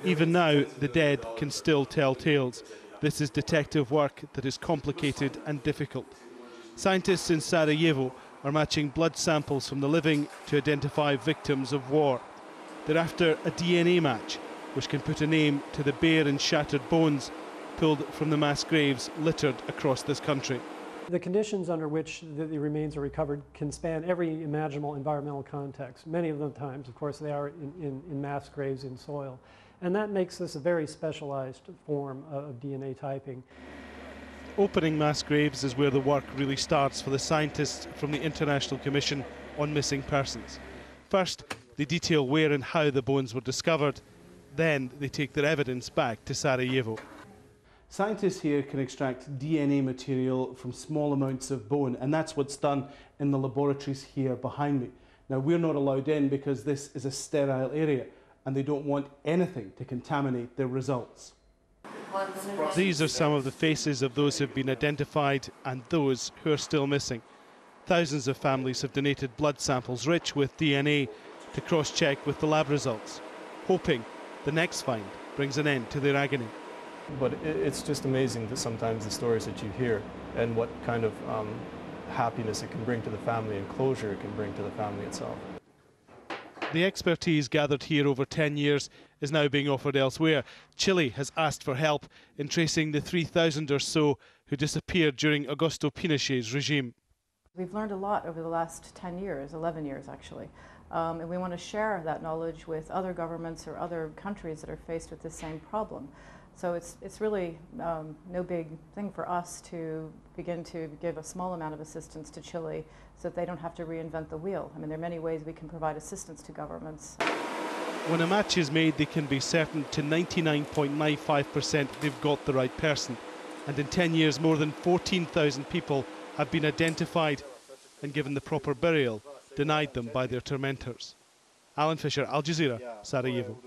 Even now, the dead can still tell tales. This is detective work that is complicated and difficult. Scientists in Sarajevo are matching blood samples from the living to identify victims of war. They're after a DNA match, which can put a name to the bare and shattered bones pulled from the mass graves littered across this country. The conditions under which the remains are recovered can span every imaginable environmental context. Many of the times, of course, they are in mass graves in soil. And that makes this a very specialized form of DNA typing. Opening mass graves is where the work really starts for the scientists from the International Commission on Missing Persons. First, they detail where and how the bones were discovered. Then they take their evidence back to Sarajevo. Scientists here can extract DNA material from small amounts of bone, and that's what's done in the laboratories here behind me. Now, we're not allowed in because this is a sterile area, and they don't want anything to contaminate their results. These are some of the faces of those who have been identified and those who are still missing. Thousands of families have donated blood samples rich with DNA to cross-check with the lab results, hoping the next find brings an end to their agony. But it's just amazing that sometimes the stories that you hear and what kind of happiness it can bring to the family and closure it can bring to the family itself. The expertise gathered here over 10 years is now being offered elsewhere. Chile has asked for help in tracing the 3,000 or so who disappeared during Augusto Pinochet's regime. We've learned a lot over the last 10 years, 11 years actually, and we want to share that knowledge with other governments or other countries that are faced with the same problem. So it's really no big thing for us to begin to give a small amount of assistance to Chile so that they don't have to reinvent the wheel. I mean, there are many ways we can provide assistance to governments. When a match is made, they can be certain to 99.95% they've got the right person. And in 10 years, more than 14,000 people have been identified and given the proper burial, denied them by their tormentors. Alan Fisher, Al Jazeera, Sarajevo.